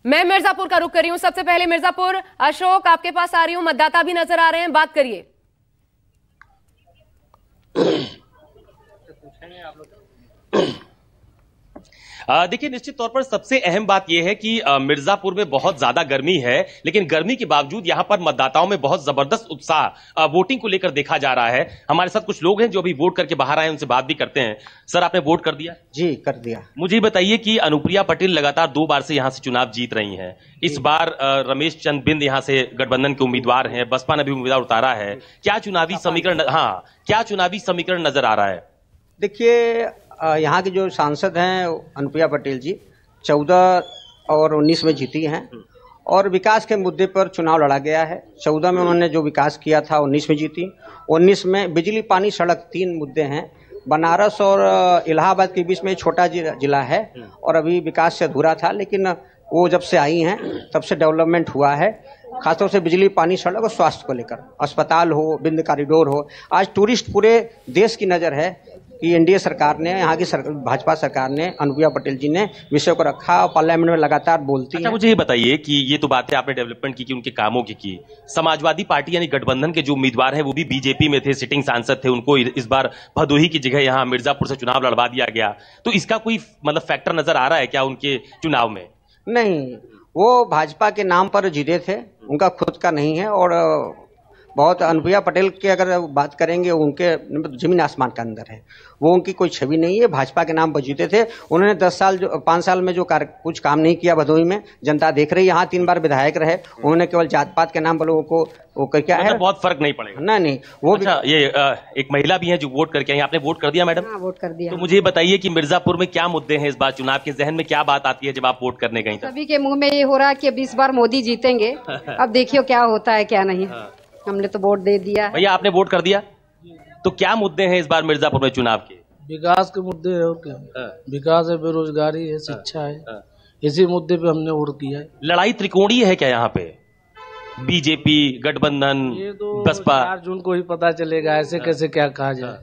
मैं मिर्जापुर का रुख कर रही हूं। सबसे पहले मिर्जापुर, अशोक आपके पास आ रही हूं। मतदाता भी नजर आ रहे हैं, बात करिए। देखिए, निश्चित तौर पर सबसे अहम बात यह है कि मिर्जापुर में बहुत ज्यादा गर्मी है, लेकिन गर्मी के बावजूद यहां पर मतदाताओं में बहुत जबरदस्त उत्साह वोटिंग को लेकर देखा जा रहा है। हमारे साथ कुछ लोग हैं जो अभी वोट करके बाहर आए, उनसे बात भी करते हैं। सर, आपने वोट कर दिया? जी, कर दिया। मुझे बताइए कि अनुप्रिया पटेल लगातार 2 बार से यहां से चुनाव जीत रही हैं। इस बार रमेश चंद बिंद यहां से गठबंधन के उम्मीदवार हैं, बसपा ने भी उम्मीदवार उतारा है। क्या चुनावी समीकरण नजर आ रहा है? देखिए, यहाँ के जो सांसद हैं अनुप्रिया पटेल जी 14 और 19 में जीती हैं और विकास के मुद्दे पर चुनाव लड़ा गया है। 14 में उन्होंने जो विकास किया था 19 में जीती। 19 में बिजली, पानी, सड़क 3 मुद्दे हैं। बनारस और इलाहाबाद के बीच में छोटा जिला है और अभी विकास से अधूरा था, लेकिन वो जब से आई हैं तब से डेवलपमेंट हुआ है, खासतौर से बिजली, पानी, सड़क और स्वास्थ्य को लेकर। अस्पताल हो, बिंद कॉरिडोर हो। आज टूरिस्ट पूरे देश की नज़र है कि एनडीए सरकार ने, यहाँ की भाजपा सरकार ने, अनुप्रिया पटेल जी ने विषय को रखा और पार्लियामेंट में लगातार बोलती हैं। मुझे ये बताइए कि ये तो बात है आपने डेवलपमेंट की उनके कामों की। समाजवादी पार्टी यानी गठबंधन के जो उम्मीदवार हैं वो भी बीजेपी में थे, सिटिंग सांसद थे, उनको इस बार भदोही की जगह यहाँ मिर्जापुर से चुनाव लड़वा दिया गया। तो इसका कोई मतलब फैक्टर नजर आ रहा है क्या उनके चुनाव में? नहीं, वो भाजपा के नाम पर जीते थे, उनका खुद का नहीं है। और बहुत अनुप्रिया पटेल की अगर बात करेंगे, उनके जमीन आसमान का अंदर है, वो उनकी कोई छवि नहीं है। भाजपा के नाम पर जीते थे। उन्होंने 5 साल में जो कुछ काम नहीं किया भदोही में, जनता देख रही है। यहाँ 3 बार विधायक रहे, उन्होंने केवल जात पात के नाम पर लोगों को वो क्या है, बहुत फर्क नहीं पड़ेगा। नहीं वो। अच्छा, ये एक महिला भी है जो वोट करके आई। आपने वोट कर दिया मैडम? हाँ, वोट कर दिया। तो मुझे बताइए कि मिर्जापुर में क्या मुद्दे हैं इस बार चुनाव के, जहन में क्या बात आती है जब आप वोट करने गई? सभी के मुंह में ये हो रहा है कि अब इस बार मोदी जीतेंगे। अब देखियो क्या होता है क्या नहीं। हमने तो वोट दे दिया। भैया, आपने वोट कर दिया? तो क्या मुद्दे हैं इस बार मिर्जापुर में चुनाव के? विकास के मुद्दे है और क्या। विकास है, बेरोजगारी है, शिक्षा है, इसी मुद्दे पे हमने वोट किया है। लड़ाई त्रिकोणीय है क्या यहाँ पे? बीजेपी, गठबंधन, ये तो बसपा। 4 जून को ही पता चलेगा, ऐसे कैसे क्या कहा जाए।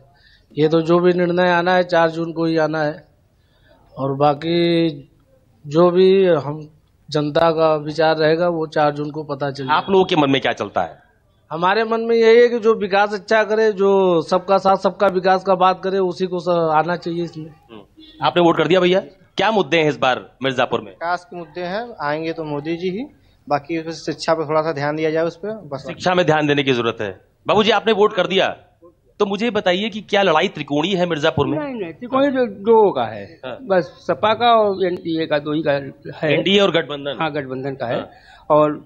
ये तो जो भी निर्णय आना है 4 जून को ही आना है। और बाकी जो भी हम जनता का विचार रहेगा वो 4 जून को पता चलेगा। आप लोगों के मन में क्या चलता है? हमारे मन में यही है कि जो विकास अच्छा करे, जो सबका साथ सबका विकास का बात करे, उसी को आना चाहिए इसमें। आपने वोट कर दिया भैया? क्या मुद्दे हैं इस बार मिर्जापुर में? विकास के मुद्दे हैं, आएंगे तो मोदी जी ही। बाकी शिक्षा पर थोड़ा सा ध्यान दिया जाए, उस पर बस। शिक्षा में ध्यान देने की जरूरत है। बाबूजी, आपने वोट कर दिया, तो मुझे बताइए कि क्या लड़ाई त्रिकोणीय है मिर्जापुर में? नहीं, त्रिकोणीय दो का है। बस सपा का और एनडीए का, 2 ही का है। एनडीए और गठबंधन? हाँ, गठबंधन का है। और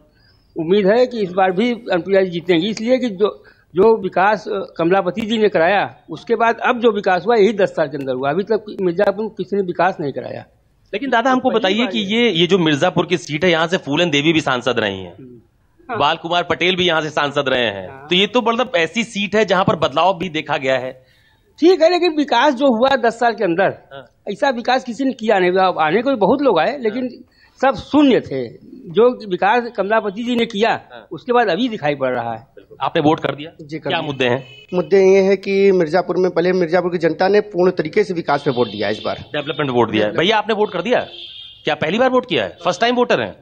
उम्मीद है कि इस बार भी अनुप्रिया जी जीतेंगी, इसलिए कि जो विकास कमलापति जी ने कराया, उसके बाद अब जो विकास हुआ यही 10 साल के अंदर हुआ। अभी तक मिर्जापुर किसी ने विकास नहीं कराया। लेकिन दादा, हमको बताइए कि ये जो मिर्जापुर की सीट है, यहाँ से फूलन देवी भी सांसद रही हैं, बाल कुमार पटेल भी यहाँ से सांसद रहे हैं। तो ये तो मतलब ऐसी सीट है जहाँ पर बदलाव भी देखा गया है। ठीक है, लेकिन विकास जो हुआ 10 साल के अंदर, ऐसा विकास किसी ने किया नहीं। आने को बहुत लोग आए, लेकिन सब शून्य थे। जो विकास कमलापति जी ने किया, उसके बाद अभी दिखाई पड़ रहा है। आपने वोट कर दिया? जी, क्या मुद्दे हैं? मुद्दे ये है कि मिर्जापुर में पहले मिर्जापुर की जनता ने पूर्ण तरीके से विकास पे वोट दिया, इस बार डेवलपमेंट वोट दिया है। भैया, आपने वोट कर दिया? क्या पहली बार वोट किया है? फर्स्ट टाइम वोटर हैं?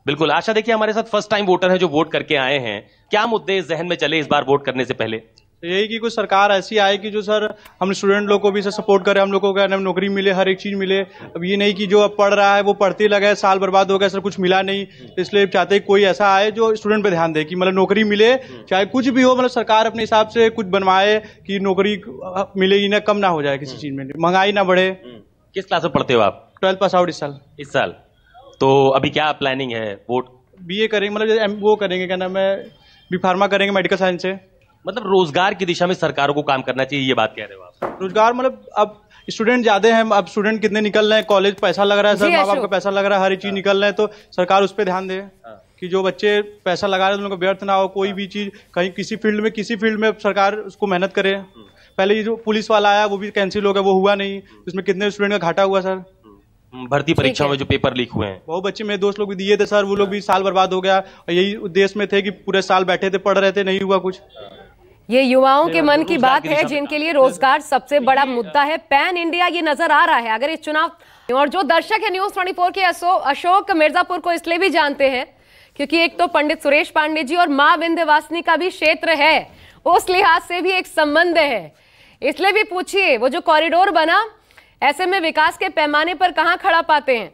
बिल्कुल। आशा, देखिए हमारे साथ फर्स्ट टाइम वोटर हैं जो वोट करके आए हैं। क्या मुद्दे जहन में चले इस बार वोट करने से पहले? यही कि कोई सरकार ऐसी आए कि जो सर हम स्टूडेंट लोग को भी सर सपोर्ट करे, हम लोग को क्या नौकरी मिले, हर एक चीज मिले। अब ये नहीं कि जो अब पढ़ रहा है वो पढ़ते लगा है, साल बर्बाद हो गया, सर कुछ मिला नहीं। इसलिए चाहते कोई ऐसा आए जो स्टूडेंट पे ध्यान दे कि मतलब नौकरी मिले, चाहे कुछ भी हो। मतलब सरकार अपने हिसाब से कुछ बनवाए कि नौकरी मिलेगी ना, कम ना हो जाए किसी चीज में, महंगाई ना बढ़े। किस क्लास में पढ़ते हो आप? 12 पास आउट इस साल। तो अभी क्या प्लानिंग है? वोट BA करेंगे, मतलब वो करेंगे, क्या नाम है, B फार्मा करेंगे मेडिकल साइंस से। मतलब रोजगार की दिशा में सरकारों को काम करना चाहिए, ये बात कह रहे हो आप? रोजगार मतलब अब स्टूडेंट ज्यादा हैं, अब स्टूडेंट कितने निकल रहे हैं, कॉलेज पैसा लग रहा है सर, माँ बाप का पैसा लग रहा है, हर एक चीज निकल रहे हैं। तो सरकार उस पर ध्यान दे कि जो बच्चे पैसा लगा रहे हैं उनको व्यर्थ ना हो। कोई भी चीज कहीं किसी फील्ड में सरकार उसको मेहनत करे। पहले ये जो पुलिस वाला आया वो भी कैंसिल हो गया, वो हुआ नहीं। उसमें कितने स्टूडेंट का घाटा हुआ सर। भर्ती परीक्षाओं में जो पेपर लीक हुए हैं, बहुत बच्चे मेरे दोस्त लोग भी दिए थे सर, वो लोग भी साल बर्बाद हो गया। और यही उद्देश्य में थे कि पूरे साल बैठे थे, पढ़ रहे थे, नहीं हुआ कुछ। ये युवाओं के मन की बात है जिनके लिए रोजगार सबसे बड़ा मुद्दा है। पैन इंडिया ये नजर आ रहा है अगर इस चुनाव। और जो दर्शक है न्यूज 24 के अशोक मिर्जापुर को इसलिए भी जानते हैं क्योंकि एक तो पंडित सुरेश पांडे जी और मां विंध्यवासिनी का भी क्षेत्र है, उस लिहाज से भी एक संबंध है। इसलिए भी पूछिए वो जो कॉरिडोर बना ऐसे में विकास के पैमाने पर कहां खड़ा पाते हैं।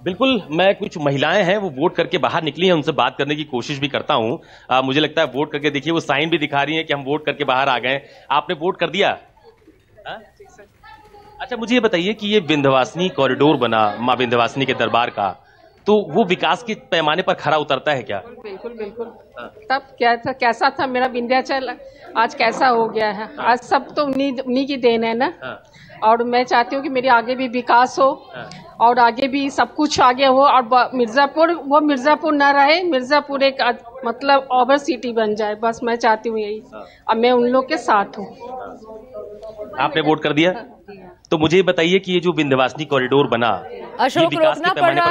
बिल्कुल, मैं कुछ महिलाएं हैं वो वोट करके बाहर निकली हैं, उनसे बात करने की कोशिश भी करता हूं। मुझे लगता है वोट करके देखिए वो साइन भी दिखा रही हैं कि हम वोट करके बाहर आ गए। आपने वोट कर दिया? अच्छा, मुझे ये बताइए कि ये विंध्यवासिनी कॉरिडोर बना मां विंध्यवासिनी के दरबार का, तो वो विकास के पैमाने पर खरा उतरता है क्या? बिल्कुल बिल्कुल। तब कैसा था मेरा विंध्याचल, आज कैसा हो गया है। आज सब तो उन्हीं की देन है ना। और मैं चाहती हूँ कि मेरी आगे भी विकास हो और आगे भी सब कुछ आगे हो। और मिर्जापुर ना रहे, मिर्जापुर एक मतलब ओवर सिटी बन जाए, बस मैं चाहती हूँ यही। अब मैं उन लोग के साथ हूँ। आपने वोट कर दिया? तो मुझे बताइए कि ये जो विंध्यवासिनी कॉरिडोर बना, अशोक रोकना पड़ रहा है।